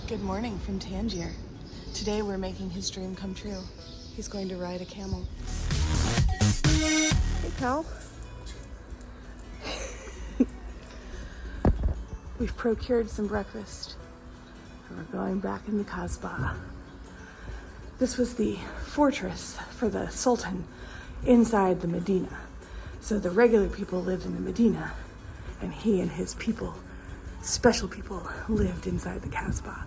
Good morning from Tangier. Today we're making his dream come true. He's going to ride a camel. Hey, pal. We've procured some breakfast and we're going back in the Kasbah. This was the fortress for the Sultan inside the Medina. So the regular people lived in the Medina and he and his people, special people, lived inside the Kasbah.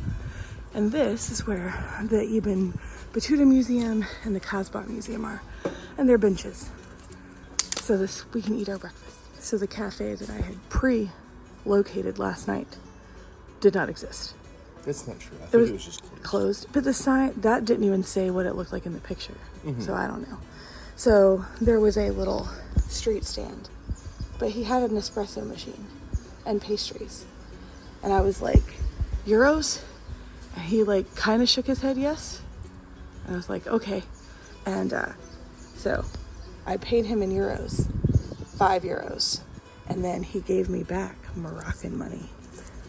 And this is where the Ibn Battuta Museum and the Kasbah Museum are. And they're benches. So we can eat our breakfast. So the cafe that I had pre-located last night did not exist. That's not true. I think it was just closed. But the sign, that didn't even say what it looked like in the picture. So I don't know. So there was a little street stand. But he had an espresso machine and pastries. And I was like, euros? And he like kind of shook his head yes. And I was like, okay. And so I paid him in euros, 5 euros. And then he gave me back Moroccan money,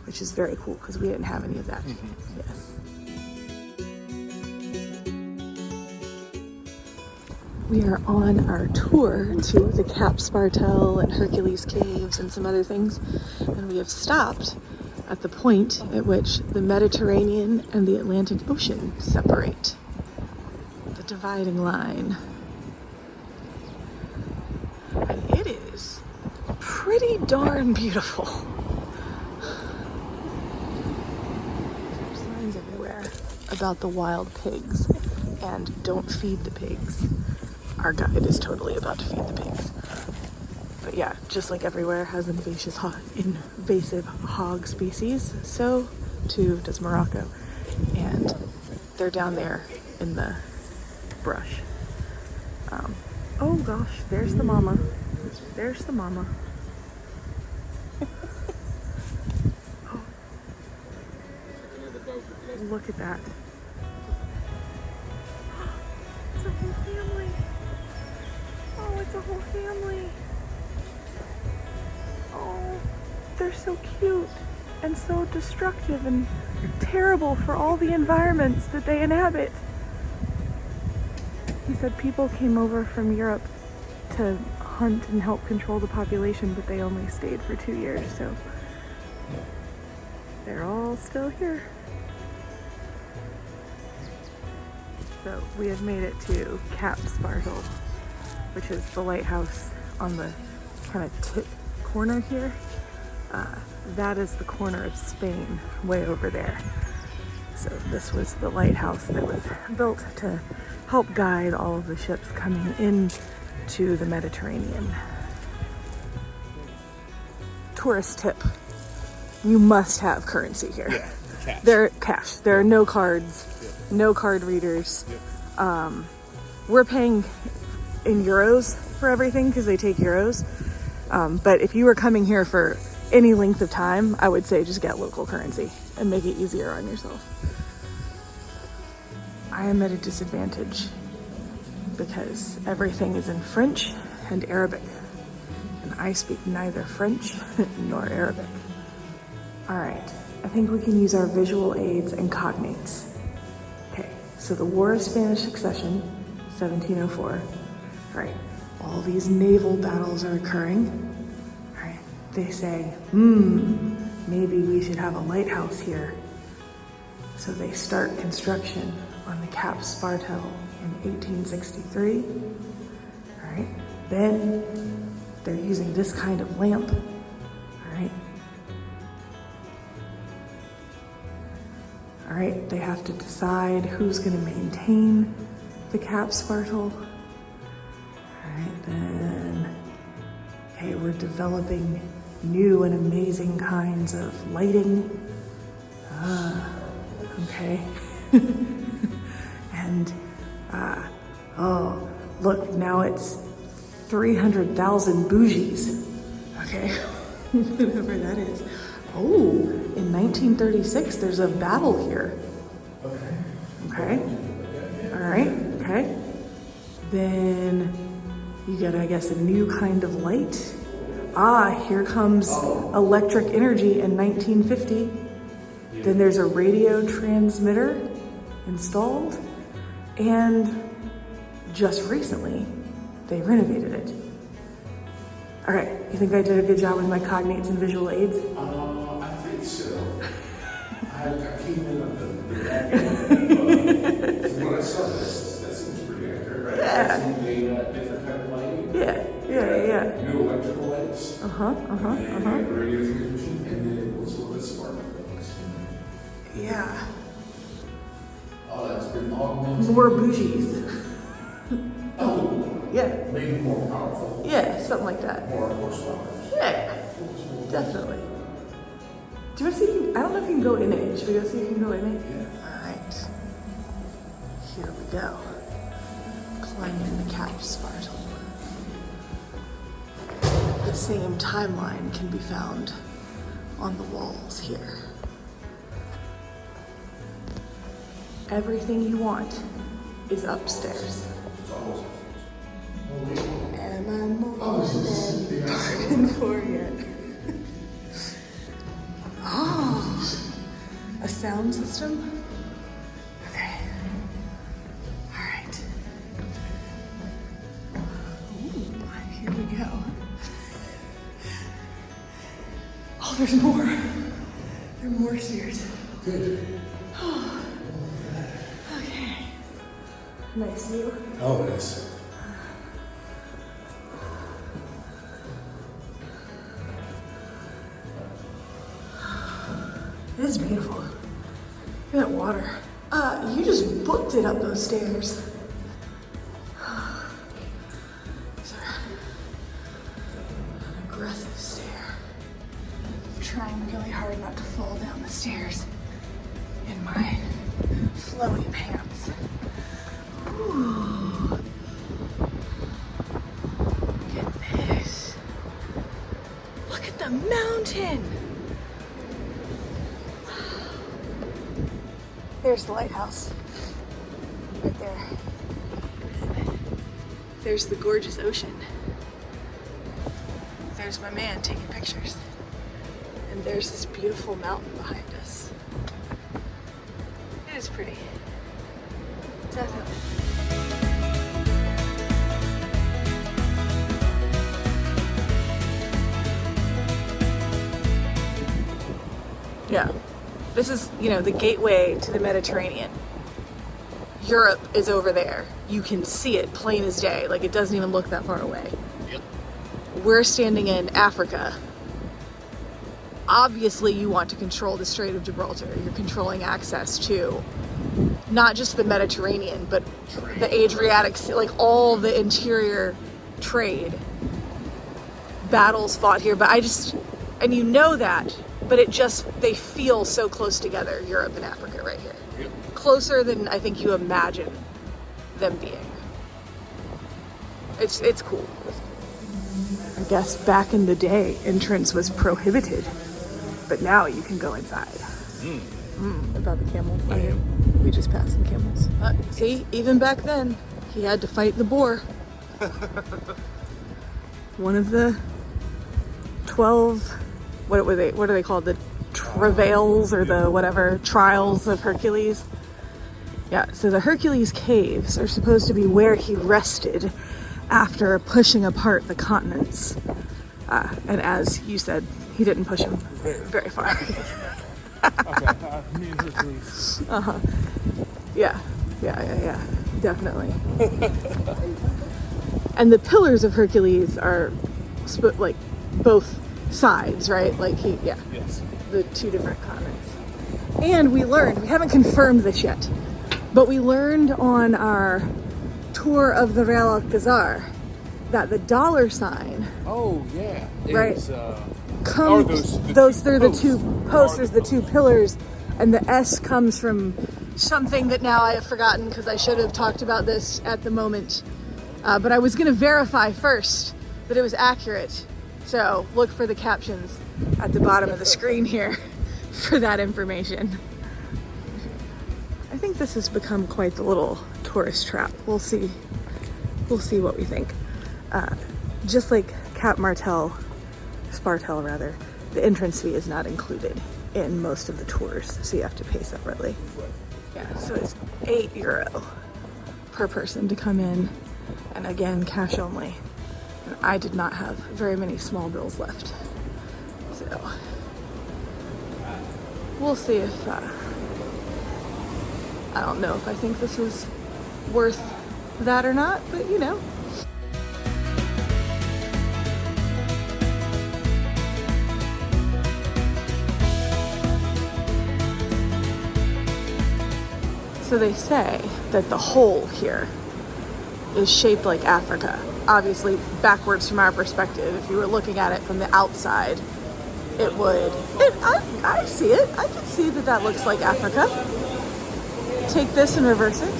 which is very cool because we didn't have any of that. Yes. We are on our tour to the Cap Spartel and Hercules Caves and some other things. And we have stopped at the point at which the Mediterranean and the Atlantic Ocean separate. The dividing line. And it is pretty darn beautiful. There's signs everywhere about the wild pigs and don't feed the pigs. Our guide is totally about to feed the pigs. But yeah, just like everywhere has invasive hog species, so too does Morocco. And they're down there in the brush. Oh gosh, there's the mama. There's the mama. Oh. Look at that. It's a whole family. Oh, it's a whole family. Oh, they're so cute and so destructive and terrible for all the environments that they inhabit. He said people came over from Europe to hunt and help control the population, but they only stayed for 2 years, so they're all still here. So we have made it to Cap Spartel, which is the lighthouse on the kind of tip corner here. That is the corner of Spain, way over there. So this was the lighthouse that was built to help guide all of the ships coming in to the Mediterranean. Tourist tip: you must have currency here. Yeah, cash. They're cash. There are no cards, no card readers. We're paying in euros for everything because they take euros. But if you were coming here for any length of time, I would say just get local currency and make it easier on yourself. I am at a disadvantage because everything is in French and Arabic, and I speak neither French nor Arabic. All right, I think we can use our visual aids and cognates. Okay, so the War of Spanish Succession, 1704. All right, all these naval battles are occurring. All right, they say, maybe we should have a lighthouse here. So they start construction on the Cap Spartel in 1863. All right, then they're using this kind of lamp. All right. All right, they have to decide who's going to maintain the Cap Spartel. All right, then, okay, we're developing new and amazing kinds of lighting. Okay. And, oh, look, now it's 300,000 bougies. Okay, whatever that is. Oh, in 1936, there's a battle here. Okay. All right, okay. Then you get, I guess, a new kind of light. Ah, here comes electric energy in 1950. Then there's a radio transmitter installed, and just recently, they renovated it. All right, you think I did a good job with my cognates and visual aids? I think so. I came in at the back end. From what I saw, that seems pretty accurate, right? Yeah. A different type of lighting. Yeah. New electrical lights. And And radio transmission. And then what's with the smart things? Yeah. Oh, that's been augmented. More bougies. Oh, Yeah. maybe more powerful. Yeah, something like that. More horsepower. Yeah, definitely. Do you want to see? I don't know if you can go in it. Should we go see if you can go in it? Yeah. All right. Here we go. Climbing the couch, Spartle. The same timeline can be found on the walls here. Everything you want is upstairs. Am I more than bargain for yet? Oh, a sound system? Okay. All right. Ooh, here we go. Oh, there's more. There are more stairs. Good. Okay. Nice view. Oh, it is. It is beautiful. Look at that water. You just booked it up those stairs. These are an aggressive stair. I'm trying really hard not to fall down the stairs in my flowy pants. Ooh. Look at this. Look at the mountain. There's the lighthouse, right there. There's the gorgeous ocean. There's my man taking pictures. And there's this beautiful mountain behind us. It is pretty. Definitely. Yeah. This is, the gateway to the Mediterranean. Europe is over there. You can see it plain as day. Like, it doesn't even look that far away. Yep. We're standing in Africa. Obviously, you want to control the Strait of Gibraltar. You're controlling access to not just the Mediterranean, but the Adriatic Sea, like all the interior trade. Battles fought here, but and you know that, but they feel so close together, Europe and Africa right here. Yep. Closer than I think you imagine them being. It's cool. I guess back in the day, entrance was prohibited, but now you can go inside. About the camel. We just passed some camels. See, even back then, he had to fight the boar. One of the 12, what are they called? The travails or the whatever, trials of Hercules. Yeah, so the Hercules caves are supposed to be where he rested after pushing apart the continents. And as you said, he didn't push them very far. Yeah, definitely. And the pillars of Hercules are like both sides, right? Like Yes. The two different continents. And we haven't confirmed this yet, but we learned on our tour of the Real Alcazar that the dollar sign, Oh, yeah. Right. Is, comes, they're the two posts, there's the two pillars, and the S comes from something that now I have forgotten because I should have talked about this at the moment. But I was going to verify first that it was accurate. So look for the captions at the bottom of the screen here for that information. I think this has become quite the little tourist trap. We'll see what we think. Just like Spartel rather, the entrance fee is not included in most of the tours, so you have to pay separately. Yeah, so it's €8 per person to come in, and again, cash only. And I did not have very many small bills left, so we'll see if, I don't know if I think this is worth that or not, but you know. So they say that the whole here is shaped like Africa. Obviously, backwards from our perspective. If you were looking at it from the outside, it would. I see it. I can see that that looks like Africa. Take this and reverse it.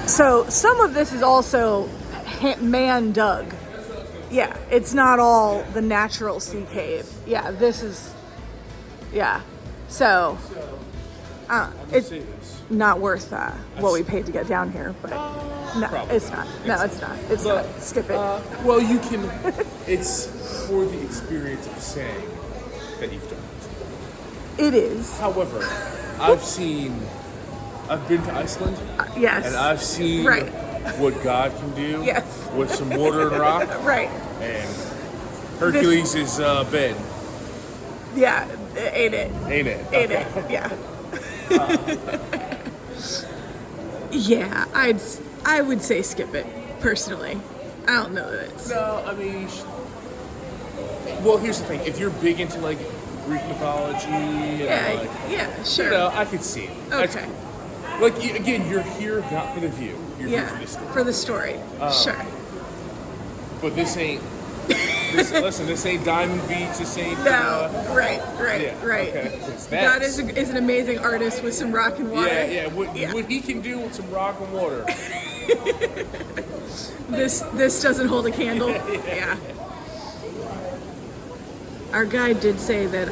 So some of this is also man dug. Yeah, it's not all the natural sea cave. Yeah, this is, yeah. So, it's not worth what we paid to get down here, but no, it's not. No, it's not. It's not. Skip it. Well, you can, it's for the experience of saying that you've done it. It is. However, I've been to Iceland. Yes. And I've seen what God can do with some mortar and rock. Right. And Hercules is bed. Yeah, ain't it? Ain't it? Ain't it? Yeah. Yeah, I would say skip it, personally. I don't know that it's... No, I mean... Well, here's the thing. If you're big into, like, Greek mythology and, yeah, sure. You know, I could see it. Okay. Like, again, you're here not for the view. You're here for the story. Sure. But this ain't... Listen, this ain't Diamond Beach, this ain't... No, right. Okay. God is an amazing artist with some rock and water. Yeah. What he can do with some rock and water. This doesn't hold a candle. Yeah. Our guide did say that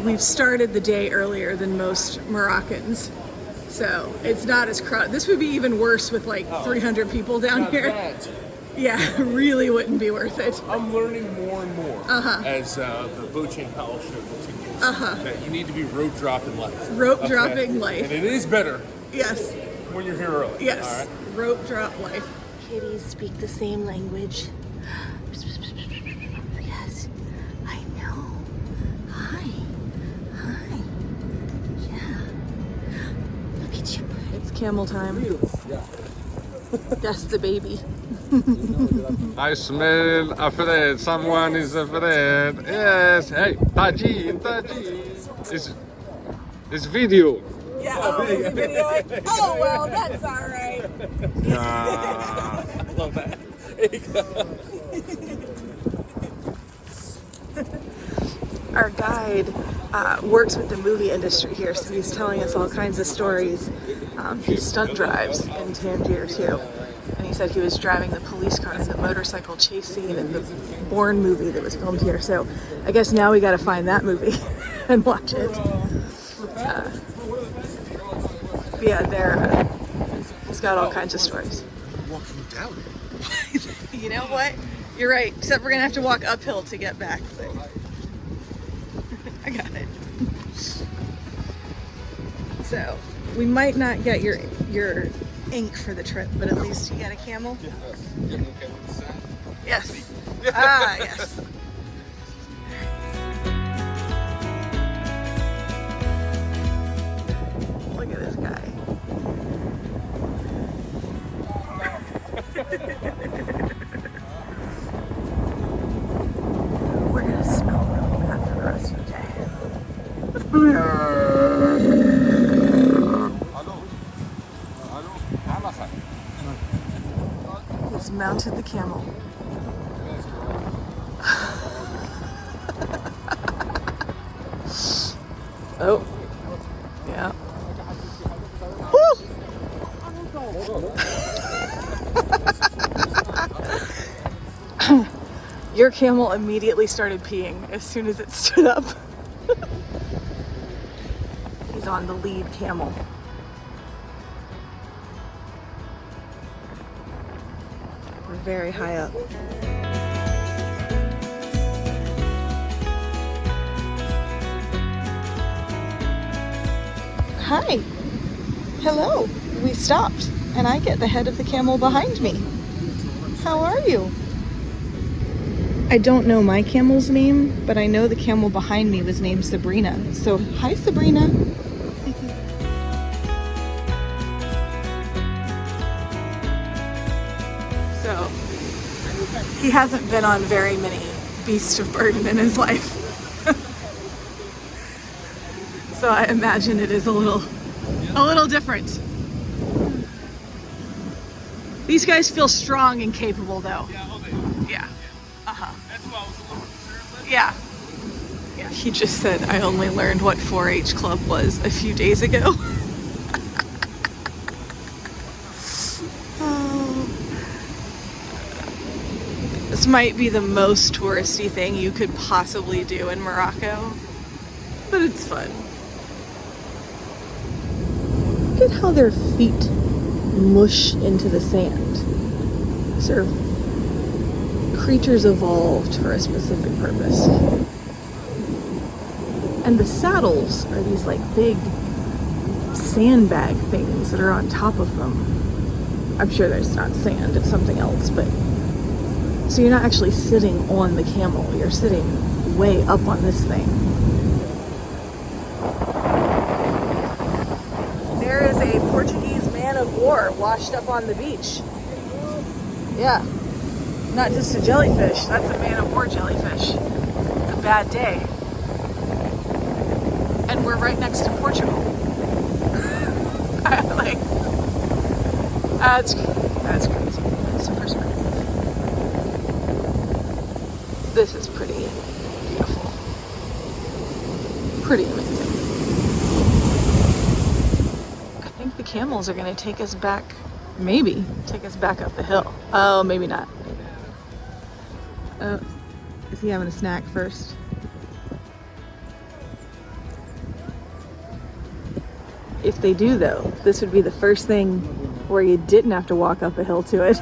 we've started the day earlier than most Moroccans. So it's not as crowded. This would be even worse with like 300 people down here. That. Yeah, really wouldn't be worth it. I'm learning more and more as the Bocci and Powell show continues that you need to be rope dropping life. Rope dropping life. And it is better. Yes. When you're here early. Yes. All right. Rope drop life. Kitties speak the same language. Yes, I know. Hi. Yeah. Look at you. It's camel time. That's the baby. I smell afraid. Someone is afraid. Yes. Hey, Tajin. It's video. Yeah, it's a video. Oh, well, that's all right. Love that. Our guide works with the movie industry here, so he's telling us all kinds of stories. He stunt drives in Tangier too. And he said he was driving the police car in the motorcycle chase scene in the Bourne movie that was filmed here. So I guess now we got to find that movie and watch it. Yeah, he's got all kinds of stories. Walking down it. You know what? You're right. Except we're gonna have to walk uphill to get back. But I got it. So we might not get your ink for the trip, but at least you get a camel. Yes. Yes. Look at this guy. We're gonna smell really bad for the rest of the day. He's mounted the camel. Oh, yeah. Your camel immediately started peeing as soon as it stood up. He's on the lead camel. We're very high up. Hi. Hello. We stopped, and I get the head of the camel behind me. How are you? I don't know my camel's name, but I know the camel behind me was named Sabrina. So, hi, Sabrina. So, he hasn't been on very many beasts of burden in his life. So I imagine it is a little different. These guys feel strong and capable though. Yeah. Uh-huh. That's why I was a little concerned. Yeah. Yeah. He just said I only learned what 4-H club was a few days ago. This might be the most touristy thing you could possibly do in Morocco, but it's fun. Look at how their feet mush into the sand. These are creatures evolved for a specific purpose. And the saddles are these like big sandbag things that are on top of them. I'm sure there's not sand, it's something else, but so you're not actually sitting on the camel, you're sitting way up on this thing. There is a Portuguese man of war washed up on the beach. Yeah, not just a jellyfish, that's a man of war jellyfish. A bad day. And we're right next to Portugal. Like, that's crazy. That's some perspective. This is pretty beautiful. Pretty amazing. I think the camels are going to take us back, maybe take us back up the hill. Oh, maybe not. Oh, is he having a snack first? If they do though, this would be the first thing where you didn't have to walk up a hill to it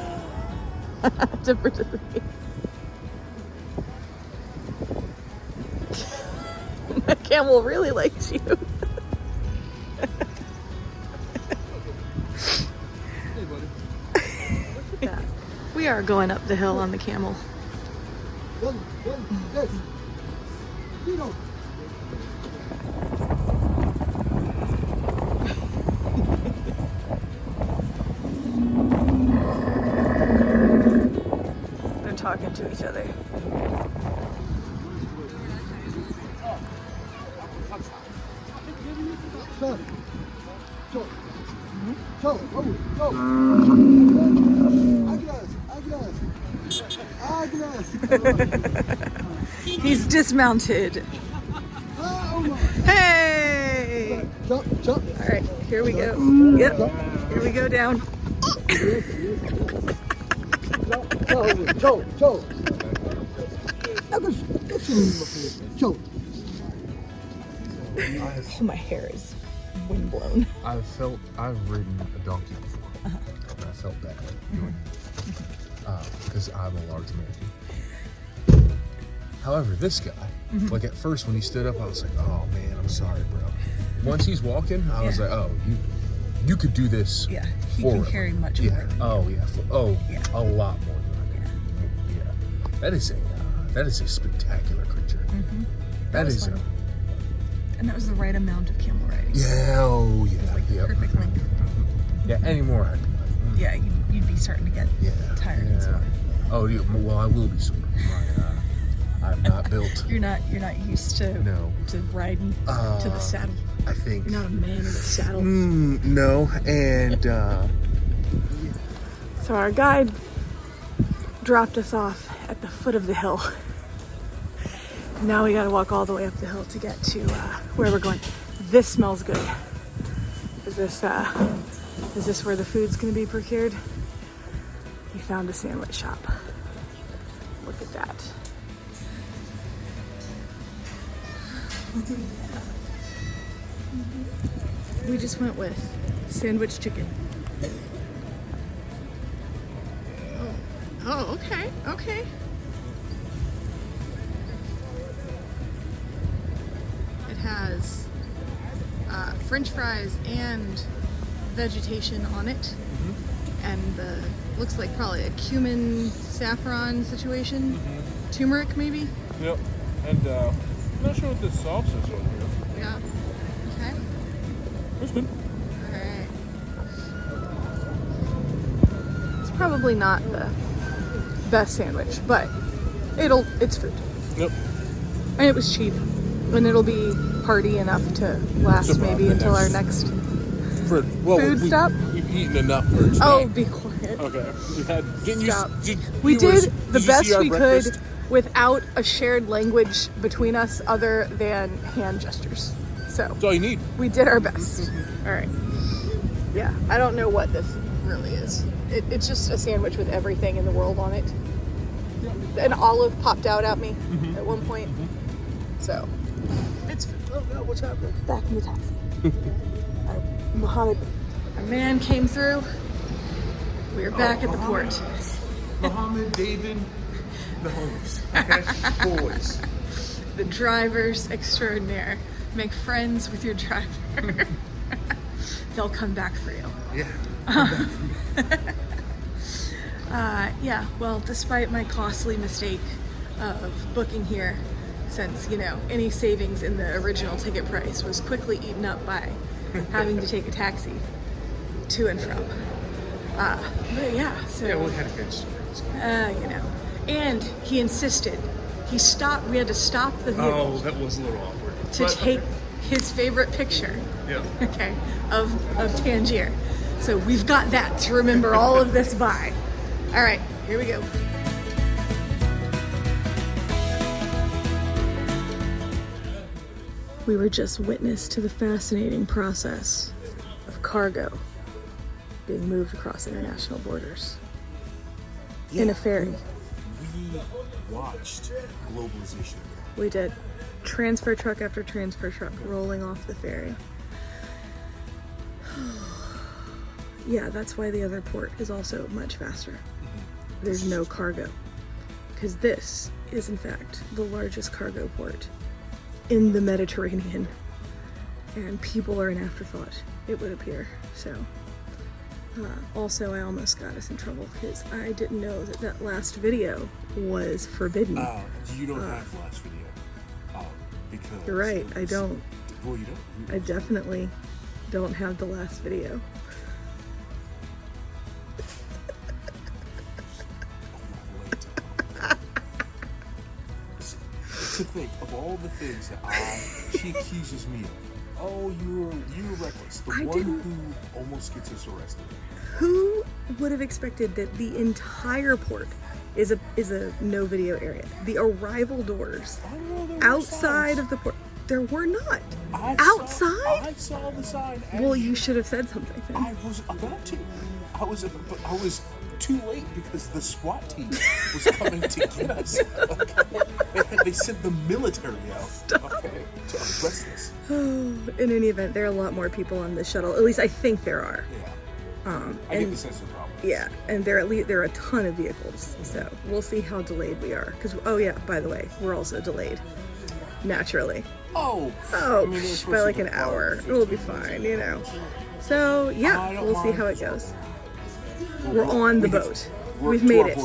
to participate. The camel really likes you. Yeah. We are going up the hill on the camel. They're talking to each other. He's dismounted. Hey! All right, here we go. Yep, here we go down. Oh, my hair is windblown. I've ridden a donkey before. And I felt bad doing it. Because I'm a large man. However, this guy, like at first when he stood up, I was like, oh man, I'm sorry, bro. Once he's walking, I was like, oh, you could do this. Yeah, he forever. can carry much more. Oh yeah. A lot more than I can. Yeah. That is a spectacular creature. That is fun. And that was the right amount of camel riding. Yeah, oh yeah. It was like the perfect length. Yeah, anymore I'd be like, Yeah, you'd be starting to get tired and sore. Oh, well, I will be sore. I'm not built. You're not used to riding to the saddle. I think You're not a man in the saddle. No, and so our guide dropped us off at the foot of the hill. Now we gotta walk all the way up the hill to get to where we're going. This smells good. Is this where the food's gonna be procured? We found a sandwich shop. Look at that. We just went with sandwich chicken. Oh, okay, okay. It has French fries and vegetation on it, and the looks like probably a cumin saffron situation, turmeric maybe. Yep. And I'm not sure what this sauce is over here. Yeah. Okay. That's good. All right. It's probably not the best sandwich, but it's food, Yep. and it was cheap, and it'll be hearty enough to last Survive maybe the until our next- next. Well, Food stop? We've eaten enough for tonight. Oh, be quiet. Okay. Didn't Stop. We did the you best see our we breakfast? could without a shared language between us other than hand gestures. So That's all you need. we did our best. All right. Yeah, I don't know what this really is. It's just a sandwich with everything in the world on it. An olive popped out at me at one point. So it's Oh, God, what's happening? back in the taxi. Mohammed, a man came through. We're back at the port. Mohammed, David, the homies. Okay? Boys. The drivers extraordinaire. Make friends with your driver. They'll come back for you. Yeah. Yeah, well, despite my costly mistake of booking here, since, you know, any savings in the original ticket price was quickly eaten up by having to take a taxi to and from. But yeah, so, Yeah, we had a good story. you know. And he insisted. We had to stop the vehicle Oh, that was a little awkward. to take his favorite picture, Yeah. okay, of Tangier. So we've got that to remember all of this by. All right, here we go. We were just witness to the fascinating process of cargo being moved across international borders in a ferry. We watched globalization. We did. Transfer truck after transfer truck rolling off the ferry. Yeah, that's why the other port is also much faster. There's no cargo. Because this is, in fact, the largest cargo port in the Mediterranean. And people are an afterthought, it would appear. So, also, I almost got us in trouble because I didn't know that last video was forbidden. You don't have the last video. Because You're right, I don't. Well, you don't. I definitely don't have the last video. To think of all the things that she accuses me of. Oh, you were reckless. The one who almost gets us arrested. Who would have expected that the entire port is a no video area? The arrival doors outside of the port. There were not. Outside? I saw the sign. Well, you should have said something then. I was about to. I was too late because the SWAT team was coming to get us. Okay? They sent the military out. Okay, to arrest us. In any event, there are a lot more people on the shuttle. At least I think there are. Yeah. I get the sense of problem. Yeah, and there are a ton of vehicles. So we'll see how delayed we are. Because by the way, we're also delayed. Naturally. Oh, By like an hour. It'll be fine, you know. So yeah, we'll see how it goes. We're on the boat. We've made it.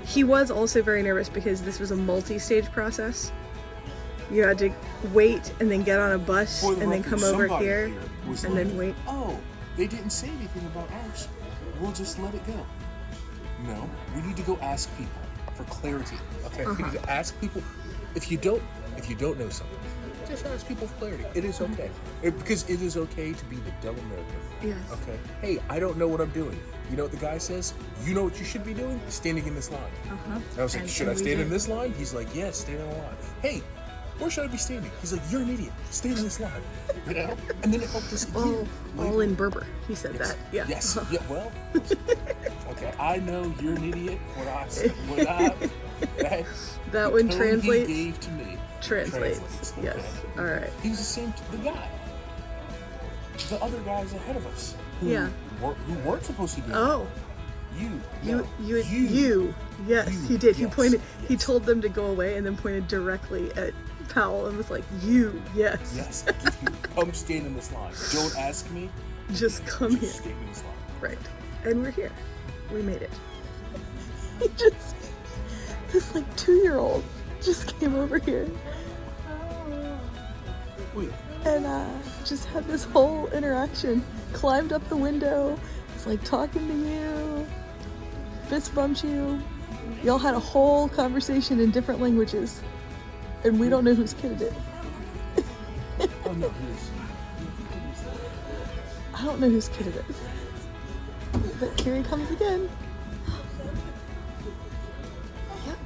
He was also very nervous because this was a multi-stage process. You had to wait and then get on a bus and then come over here and then wait. Oh, they didn't say anything about ours. We'll just let it go. No, we need to go ask people for clarity. Okay, we need to ask people. If you don't know something, just ask people for clarity. It is okay. Because it is okay to be the dumb American. Yes. Okay. Hey, I don't know what I'm doing. You know what the guy says? You know what you should be doing? Standing in this line. I was like, should I stand in this line? He's like, yes, stand in the line. Hey, where should I be standing? He's like, you're an idiot. Stand in this line. You know? And then it helped us. All in Berber. He said that. Yeah. Yes. Yeah. Well. Okay. I know you're an idiot. That one translates. He gave to me. Translates. Yes. Okay. All right. He was the same. The guy. The other guys ahead of us. Who weren't supposed to be. Oh. You. Yes, he did. He Yes, pointed. He yes. told them to go away and then pointed directly at Powell and was like, "You, yes, Yes. Come stand in this line. Don't ask me. just come here." Stand in this line. Right, and we're here. We made it. He this like 2-year-old just came over here Wait. and just had this whole interaction. Climbed up the window. Was like talking to you. Fist bumped you. Y'all had a whole conversation in different languages, and we don't know whose kid it is. Oh no, he is. I don't know whose kid it is. But here he comes again. Yep.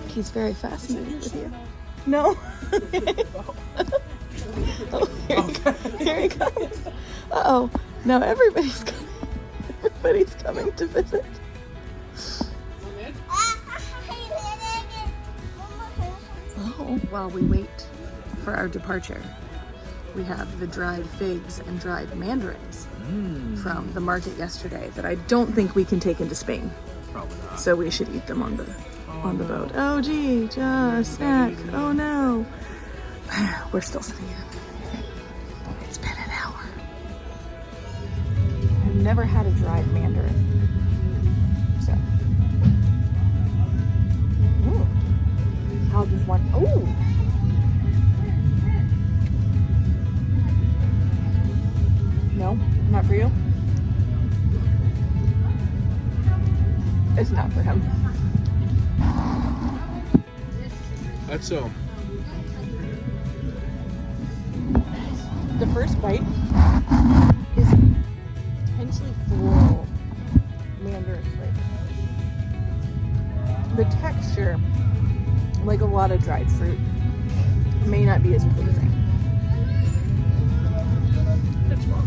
He's very fascinated with you. No. Oh, here he comes. Uh-oh. Now everybody's coming. Everybody's coming to visit. Oh, while we wait for our departure, we have the dried figs and dried mandarins from the market yesterday that I don't think we can take into Spain. Probably not. So we should eat them on the boat. Oh gee, just snack. Oh no. We're still sitting here. It's been an hour. I've never had a dried mandarin. So. I'll just want. Ooh. No, not for you. It's not for him. That's The first bite is intensely floral mandarin flavor. The texture, like a lot of dried fruit, may not be as pleasing.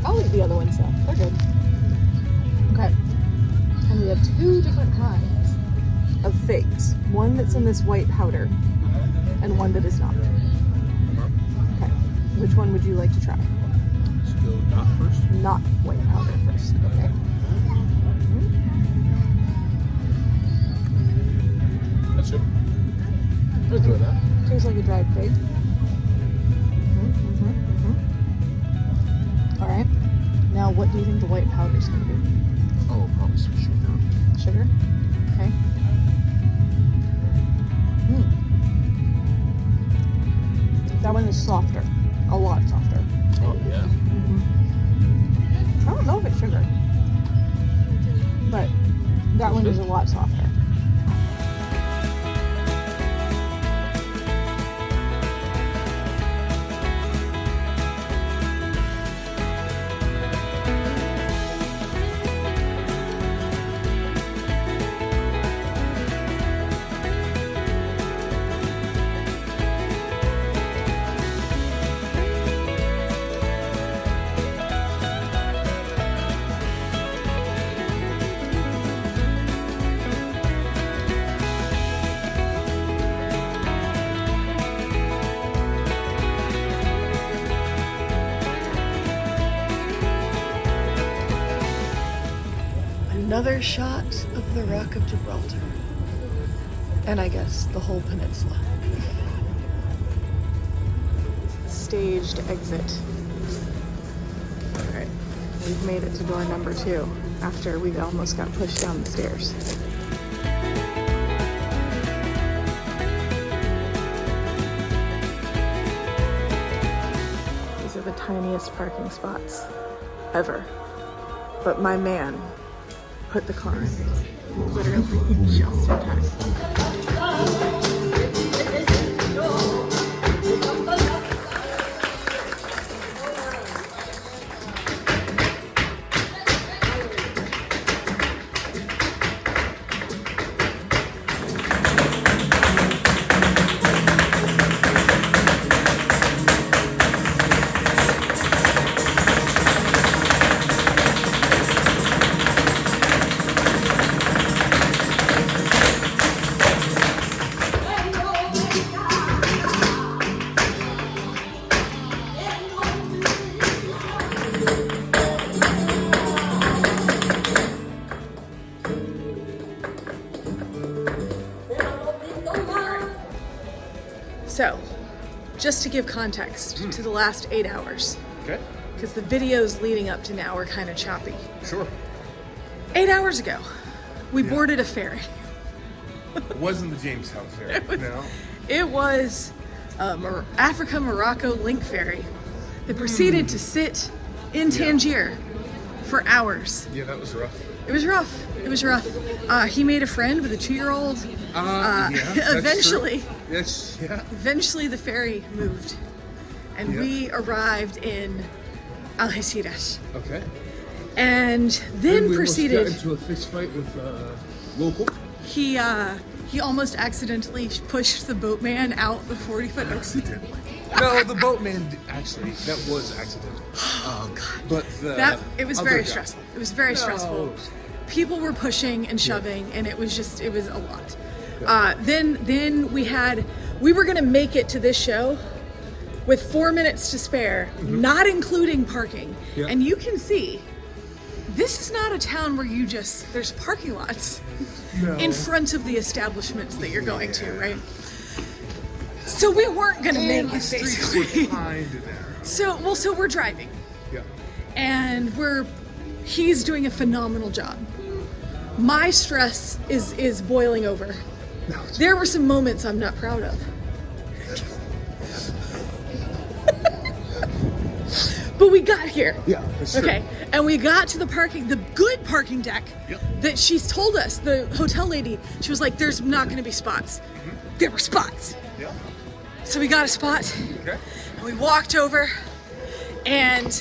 I'll eat the other ones though. They're good. Okay. And we have 2 different kinds of figs. One that's in this white powder and one that is not. Okay. Which one would you like to try? let's go not first. Not white powder first. Okay. That's good. Enjoy that. Tastes like a dried fig. All right. Now, what do you think the white powder is going to be? Oh, probably some sugar. Sugar? Okay. That one is softer. A lot softer. Oh yeah. I don't know if it's sugar. But that one is a lot softer. Another shot of the Rock of Gibraltar. And I guess the whole peninsula. Staged exit. Alright, we've made it to door number 2 after we almost got pushed down the stairs. These are the tiniest parking spots ever. But my man put the car in literally just in time. So, just to give context to the last 8 hours, Okay. because the videos leading up to now are kind of choppy. Sure. 8 hours ago, we boarded a ferry. It wasn't the Jamestown ferry. No. It was Africa-Morocco link ferry that proceeded to sit in Tangier for hours. Yeah, that was rough. It was rough. It was rough. He made a friend with a 2-year-old. Yeah. Eventually, Yes. Yeah. eventually the ferry moved, and we arrived in Algeciras, Okay. and then we proceeded. almost got into a fist fight with local. He almost accidentally pushed the boatman out the 40-foot ocean. No, the boatman actually, that was accidental. Oh God! But It was very stressful. It was very stressful. People were pushing and shoving, and it was a lot. Then we were gonna make it to this show with 4 minutes to spare, not including parking. Yeah. And you can see, this is not a town where there's parking lots in front of the establishments that you're going to, right? So we weren't gonna make it, basically. So we're driving, Yeah. and he's doing a phenomenal job. My stress is boiling over. There were some moments I'm not proud of. But we got here. Yeah, that's true. Okay, and we got to the good parking deck that she's told us, the hotel lady, she was like, there's not gonna be spots. There were spots. Yeah. So we got a spot, Okay. and we walked over, and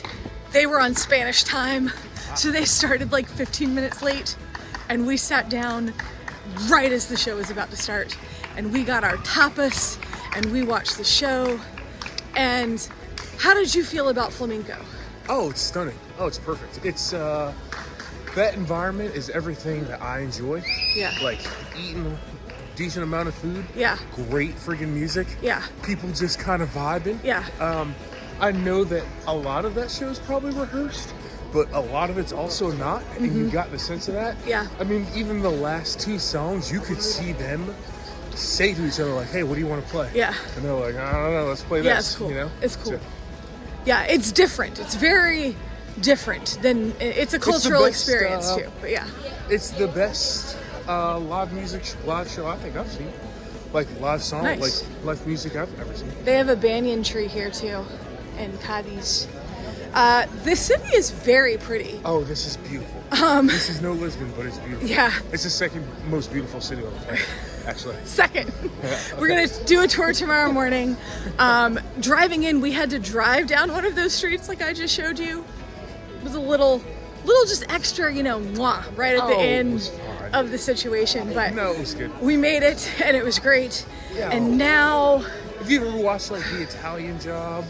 they were on Spanish time, so they started like 15 minutes late, and we sat down right as the show was about to start, and we got our tapas, and we watched the show. And how did you feel about Flamenco? Oh, it's stunning. Oh, it's perfect. It's that environment is everything that I enjoy. Yeah. Like eating a decent amount of food. Yeah. Great friggin' music. Yeah. People just kind of vibing. Yeah. I know that a lot of that show is probably rehearsed, but a lot of it's also not, and you got the sense of that. Yeah. I mean, even the last 2 songs, you could see them say to each other like, "Hey, what do you want to play?" Yeah. And they're like, "I don't know, let's play this." Yeah, it's cool. You know, It's cool. So, Yeah, it's different. It's very different than, it's a the cultural best, experience too. But yeah. it's the best live show I think I've seen. Like live song, Nice. like live music I've ever seen. They have a banyan tree here too, in Cadiz. This city is very pretty. Oh, this is beautiful. This is no Lisbon, but it's beautiful. Yeah. It's the second most beautiful city on the planet, actually. Second, we're gonna do a tour tomorrow morning. Driving in, we had to drive down one of those streets like I just showed you. It was a little just extra, mwah, right at the Oh, it end was fine. of the situation. But No, it was good. we made it, and it was great. Yeah. And now, Have you ever watched like The Italian Job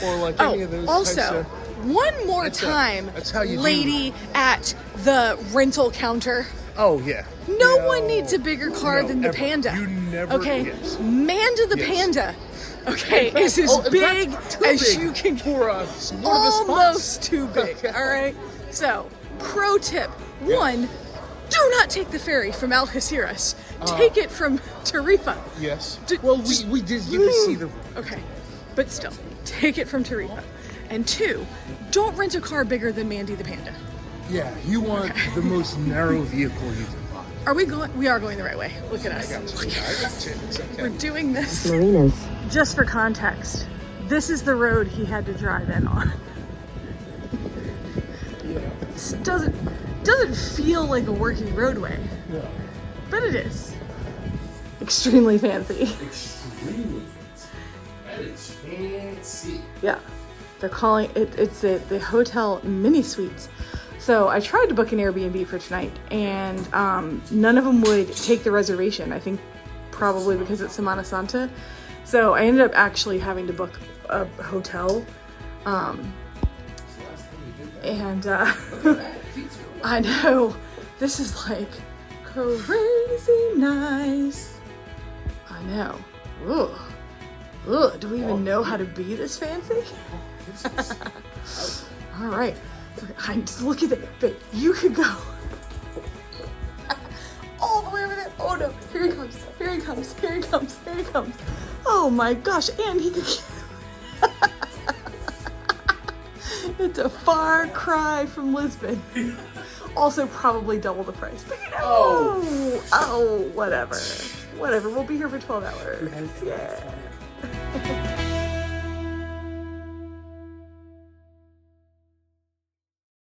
or like any of those types also, of... one more That's time, that's how you do- lady at the rental counter. Oh, yeah. No one needs a bigger car No, than the ever. Panda. You never- Okay, yes. Manda the Yes. Panda. Okay, is as in big fact, too as big you can. for one of the spots. Almost too big. Okay. All right. So, pro tip: 1, do not take the ferry from Algeciras. Take it from Tarifa. Yes. Well, we did get to see the... Okay, but still, take it from Tarifa. And 2, don't rent a car bigger than Mandy the Panda. Yeah, you want the most narrow vehicle you can find. Are we going? We are going the right way. Look at us. I got you. It's okay. We're doing this. Marinas. Just for context, this is the road he had to drive in on. This doesn't feel like a working roadway, but it is. Extremely fancy. Extremely fancy. That is fancy. Yeah, they're calling it. It's the hotel mini suites. So I tried to book an Airbnb for tonight, and none of them would take the reservation. I think probably because it's Semana Santa. So I ended up actually having to book a hotel. And I know this is like crazy nice. I know. Ugh. Ugh. Do we even know how to be this fancy? All right. Look at that. But you could go all the way over there. Oh no. Here he comes. Here he comes. Here he comes. Here he comes. Oh my gosh, and he could. It's a far cry from Lisbon. Also, probably double the price. But you know, oh, whatever. Whatever. We'll be here for 12 hours. Yeah.